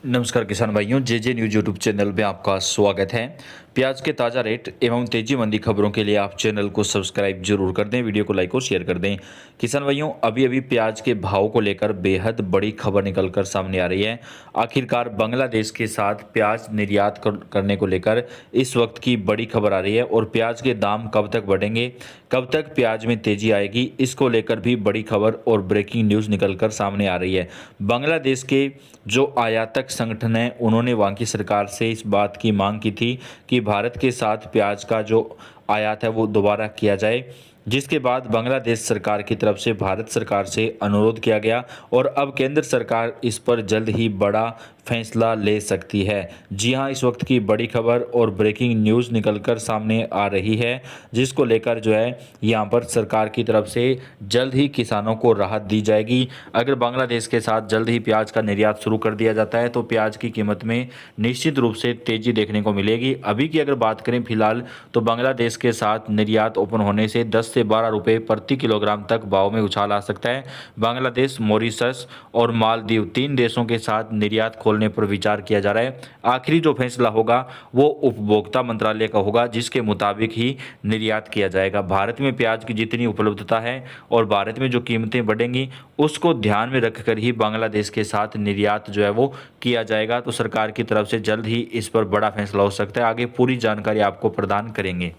नमस्कार किसान भाइयों, जे न्यूज यूट्यूब चैनल में आपका स्वागत है। प्याज के ताज़ा रेट एवं तेजी मंदी खबरों के लिए आप चैनल को सब्सक्राइब जरूर कर दें, वीडियो को लाइक और शेयर कर दें। किसान भाइयों, अभी प्याज के भाव को लेकर बेहद बड़ी खबर निकलकर सामने आ रही है। आखिरकार बांग्लादेश के साथ प्याज निर्यात करने को लेकर इस वक्त की बड़ी खबर आ रही है और प्याज के दाम कब तक बढ़ेंगे, कब तक प्याज में तेजी आएगी, इसको लेकर भी बड़ी खबर और ब्रेकिंग न्यूज़ निकलकर सामने आ रही है। बांग्लादेश के जो आयातक संगठन है, उन्होंने वहाँ की सरकार से इस बात की मांग की थी कि भारत के साथ प्याज का जो आयात है वो दोबारा किया जाए, जिसके बाद बांग्लादेश सरकार की तरफ से भारत सरकार से अनुरोध किया गया और अब केंद्र सरकार इस पर जल्द ही बड़ा फैसला ले सकती है। जी हां, इस वक्त की बड़ी खबर और ब्रेकिंग न्यूज़ निकलकर सामने आ रही है, जिसको लेकर जो है यहां पर सरकार की तरफ से जल्द ही किसानों को राहत दी जाएगी। अगर बांग्लादेश के साथ जल्द ही प्याज का निर्यात शुरू कर दिया जाता है तो प्याज की कीमत में निश्चित रूप से तेज़ी देखने को मिलेगी। अभी की अगर बात करें फिलहाल, तो बांग्लादेश के साथ निर्यात ओपन होने से 10 से 12 रुपये प्रति किलोग्राम तक भाव में उछाल आ सकता है। बांग्लादेश, मॉरिशस और मालदीव 3 देशों के साथ निर्यात खोलने पर विचार किया जा रहा है। आखिरी जो फैसला होगा वो उपभोक्ता मंत्रालय का होगा, जिसके मुताबिक ही निर्यात किया जाएगा। भारत में प्याज की जितनी उपलब्धता है और भारत में जो कीमतें बढ़ेंगी उसको ध्यान में रखकर ही बांग्लादेश के साथ निर्यात जो है वो किया जाएगा। तो सरकार की तरफ से जल्द ही इस पर बड़ा फैसला हो सकता है। आगे पूरी जानकारी आपको प्रदान करेंगे।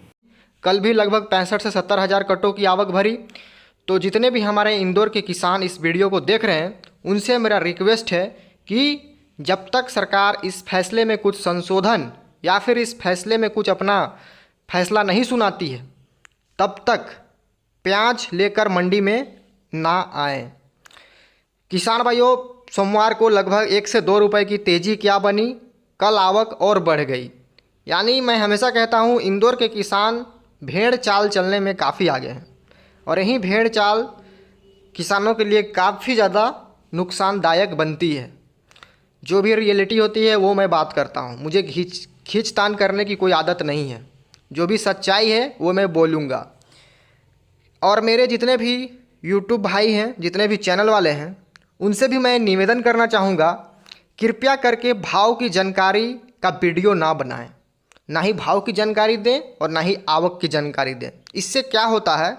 कल भी लगभग 65 से 70 हज़ार कट्टों की आवक भरी। तो जितने भी हमारे इंदौर के किसान इस वीडियो को देख रहे हैं, उनसे मेरा रिक्वेस्ट है कि जब तक सरकार इस फैसले में कुछ संशोधन या फिर इस फैसले में कुछ अपना फैसला नहीं सुनाती है, तब तक प्याज लेकर मंडी में ना आए। किसान भाइयों, सोमवार को लगभग 1 से 2 रुपए की तेज़ी क्या बनी, कल आवक और बढ़ गई। यानी मैं हमेशा कहता हूँ, इंदौर के किसान भेड़ चाल चलने में काफ़ी आगे हैं और यही भेड़ चाल किसानों के लिए काफ़ी ज़्यादा नुकसानदायक बनती है। जो भी रियलिटी होती है वो मैं बात करता हूँ, मुझे खींचतान करने की कोई आदत नहीं है। जो भी सच्चाई है वो मैं बोलूँगा। और मेरे जितने भी यूट्यूब भाई हैं, जितने भी चैनल वाले हैं, उनसे भी मैं निवेदन करना चाहूँगा, कृपया करके भाव की जानकारी का वीडियो ना बनाएं। ना ही भाव की जानकारी दें और ना ही आवक की जानकारी दें। इससे क्या होता है,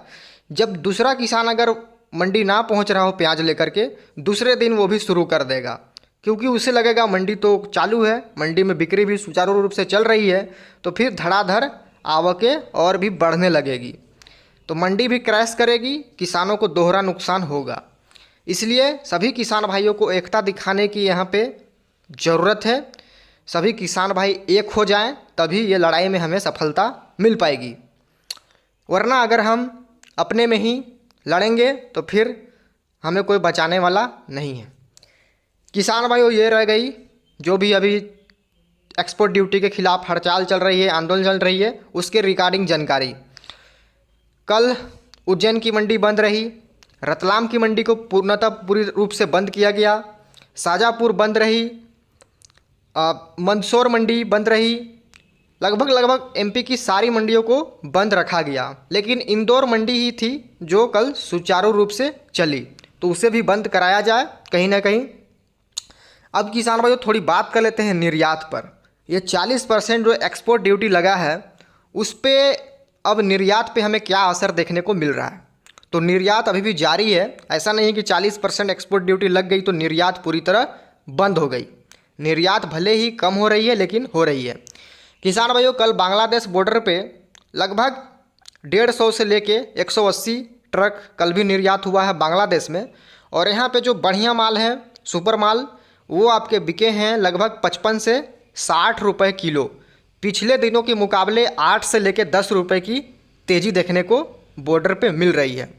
जब दूसरा किसान अगर मंडी ना पहुंच रहा हो प्याज लेकर के, दूसरे दिन वो भी शुरू कर देगा, क्योंकि उसे लगेगा मंडी तो चालू है, मंडी में बिक्री भी सुचारू रूप से चल रही है, तो फिर धड़ाधड़ आवकें और भी बढ़ने लगेगी, तो मंडी भी क्रैश करेगी, किसानों को दोहरा नुकसान होगा। इसलिए सभी किसान भाइयों को एकता दिखाने की यहाँ पे ज़रूरत है। सभी किसान भाई एक हो जाएं, तभी ये लड़ाई में हमें सफलता मिल पाएगी। वरना अगर हम अपने में ही लड़ेंगे तो फिर हमें कोई बचाने वाला नहीं है। किसान भाइयों, ये रह गई जो भी अभी एक्सपोर्ट ड्यूटी के खिलाफ हड़ताल चल रही है, आंदोलन चल रही है, उसके रिगार्डिंग जानकारी। कल उज्जैन की मंडी बंद रही, रतलाम की मंडी को पूरी रूप से बंद किया गया, शाजापुर बंद रही, मंदसौर मंडी बंद रही, लगभग एमपी की सारी मंडियों को बंद रखा गया। लेकिन इंदौर मंडी ही थी जो कल सुचारू रूप से चली, तो उसे भी बंद कराया जाए कहीं ना कहीं। अब किसान भाइयों, थोड़ी बात कर लेते हैं निर्यात पर। ये 40% जो एक्सपोर्ट ड्यूटी लगा है, उस पर अब निर्यात पे हमें क्या असर देखने को मिल रहा है। तो निर्यात अभी भी जारी है। ऐसा नहीं कि 40% एक्सपोर्ट ड्यूटी लग गई तो निर्यात पूरी तरह बंद हो गई। निर्यात भले ही कम हो रही है, लेकिन हो रही है। किसान भाइयों, कल बांग्लादेश बॉर्डर पे लगभग 150 से लेके 180 ट्रक कल भी निर्यात हुआ है बांग्लादेश में। और यहाँ पे जो बढ़िया माल है, सुपर माल, वो आपके बिके हैं लगभग 55 से 60 रुपये किलो। पिछले दिनों के मुकाबले 8 से लेके 10 रुपये की तेज़ी देखने को बॉर्डर पे मिल रही है।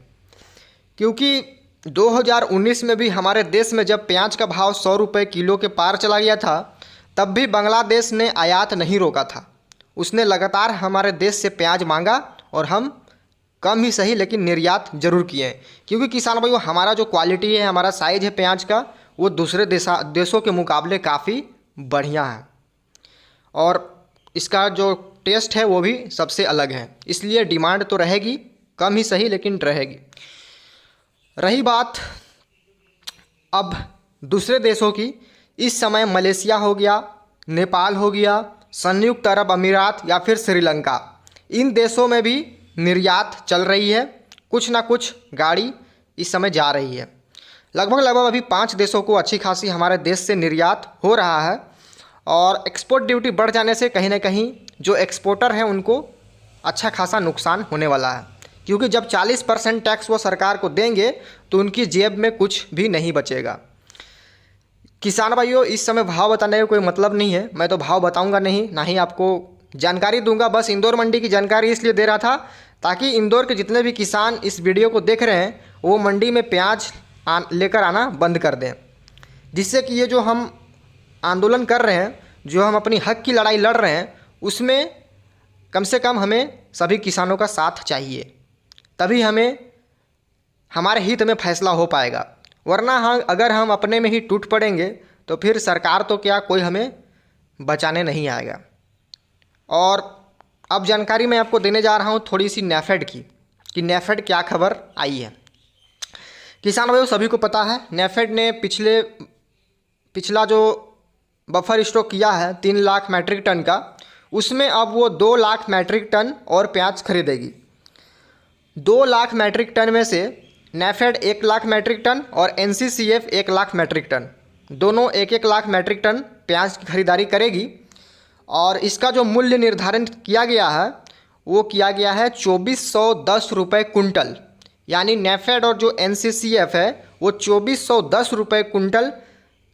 क्योंकि 2019 में भी हमारे देश में जब प्याज का भाव 100 रुपये किलो के पार चला गया था, तब भी बांग्लादेश ने आयात नहीं रोका था। उसने लगातार हमारे देश से प्याज मांगा और हम कम ही सही लेकिन निर्यात जरूर किए। क्योंकि किसान भाइयों, हमारा जो क्वालिटी है, हमारा साइज है प्याज का, वो दूसरे देशों के मुकाबले काफ़ी बढ़िया है और इसका जो टेस्ट है वो भी सबसे अलग है। इसलिए डिमांड तो रहेगी, कम ही सही लेकिन रहेगी। रही बात अब दूसरे देशों की, इस समय मलेशिया हो गया, नेपाल हो गया, संयुक्त अरब अमीरात या फिर श्रीलंका, इन देशों में भी निर्यात चल रही है। कुछ ना कुछ गाड़ी इस समय जा रही है। लगभग अभी 5 देशों को अच्छी खासी हमारे देश से निर्यात हो रहा है और एक्सपोर्ट ड्यूटी बढ़ जाने से कहीं ना कहीं जो एक्सपोर्टर हैं उनको अच्छा खासा नुकसान होने वाला है, क्योंकि जब 40% टैक्स वो सरकार को देंगे तो उनकी जेब में कुछ भी नहीं बचेगा। किसान भाइयों, इस समय भाव बताने का कोई मतलब नहीं है, मैं तो भाव बताऊंगा नहीं, ना ही आपको जानकारी दूंगा। बस इंदौर मंडी की जानकारी इसलिए दे रहा था ताकि इंदौर के जितने भी किसान इस वीडियो को देख रहे हैं वो मंडी में प्याज लेकर आना बंद कर दें, जिससे कि ये जो हम आंदोलन कर रहे हैं, जो हम अपनी हक की लड़ाई लड़ रहे हैं, उसमें कम से कम हमें सभी किसानों का साथ चाहिए, तभी हमें हमारे हित में फैसला हो पाएगा। वरना अगर हम अपने में ही टूट पड़ेंगे तो फिर सरकार तो क्या, कोई हमें बचाने नहीं आएगा। और अब जानकारी मैं आपको देने जा रहा हूँ थोड़ी सी नेफेड की, कि नेफेड क्या खबर आई है। किसान भाइयों, सभी को पता है नेफेड ने पिछला जो बफर स्टॉक किया है 3 लाख मैट्रिक टन का, उसमें अब वो 2 लाख मैट्रिक टन और प्याज खरीदेगी। 2 लाख मैट्रिक टन में से नेफेड 1 लाख मैट्रिक टन और NCCF 1 लाख मैट्रिक टन, दोनों 1-1 लाख मैट्रिक टन प्याज की खरीदारी करेगी। और इसका जो मूल्य निर्धारण किया गया है वो किया गया है 2410 रुपये कुंटल, यानी नेफेड और जो NCCF है वो 2410 रुपये कुंटल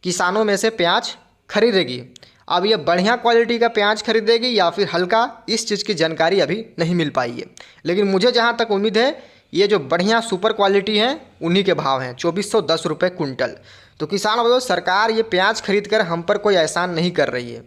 किसानों में से प्याज खरीदेगी। अब ये बढ़िया क्वालिटी का प्याज खरीदेगी या फिर हल्का, इस चीज़ की जानकारी अभी नहीं मिल पाई है, लेकिन मुझे जहाँ तक उम्मीद है ये जो बढ़िया सुपर क्वालिटी हैं उन्हीं के भाव हैं 2410 रुपये कुंटल। तो किसान भाइयों, सरकार ये प्याज खरीद कर हम पर कोई एहसान नहीं कर रही है।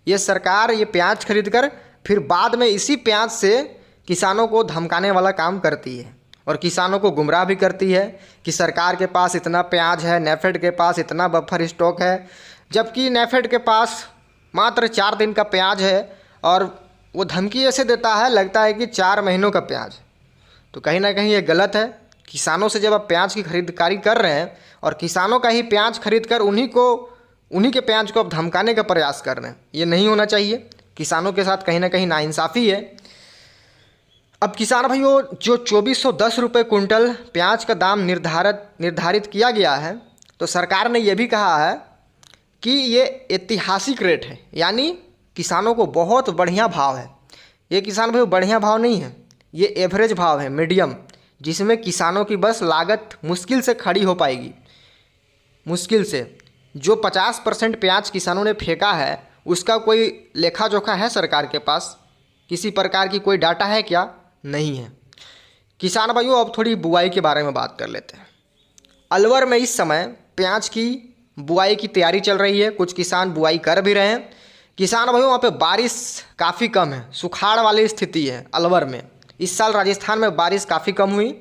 ये सरकार ये प्याज खरीद कर फिर बाद में इसी प्याज से किसानों को धमकाने वाला काम करती है और किसानों को गुमराह भी करती है कि सरकार के पास इतना प्याज है, नेफेड के पास इतना बफर स्टॉक है, जबकि नेफेड के पास मात्र 4 दिन का प्याज है और वो धमकी ऐसे देता है, लगता है कि 4 महीनों का प्याज। तो कहीं ना कहीं ये गलत है। किसानों से जब आप प्याज की खरीदारी कर रहे हैं और किसानों का ही प्याज खरीद कर उन्हीं के प्याज को आप धमकाने का प्रयास कर रहे हैं, ये नहीं होना चाहिए। किसानों के साथ कहीं ना कहीं नाइंसाफ़ी है। अब किसान भाइयों, जो 2410 रुपये कुंटल प्याज का दाम निर्धारित किया गया है, तो सरकार ने यह भी कहा है कि ये ऐतिहासिक रेट है, यानी किसानों को बहुत बढ़िया भाव है। ये किसान भाइयों बढ़िया भाव नहीं है, ये एवरेज भाव है, मीडियम, जिसमें किसानों की बस लागत मुश्किल से खड़ी हो पाएगी, मुश्किल से। जो 50% प्याज किसानों ने फेंका है उसका कोई लेखा जोखा है सरकार के पास? किसी प्रकार की कोई डाटा है क्या? नहीं है। किसान भाइयों, अब थोड़ी बुआई के बारे में बात कर लेते हैं। अलवर में इस समय प्याज की बुआई की तैयारी चल रही है, कुछ किसान बुआई कर भी रहे हैं। किसान भाइयों, वहाँ पे बारिश काफ़ी कम है, सुखाड़ वाली स्थिति है अलवर में। इस साल राजस्थान में बारिश काफ़ी कम हुई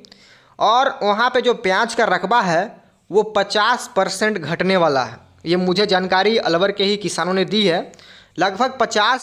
और वहाँ पे जो प्याज का रकबा है वो 50% घटने वाला है। ये मुझे जानकारी अलवर के ही किसानों ने दी है। लगभग 50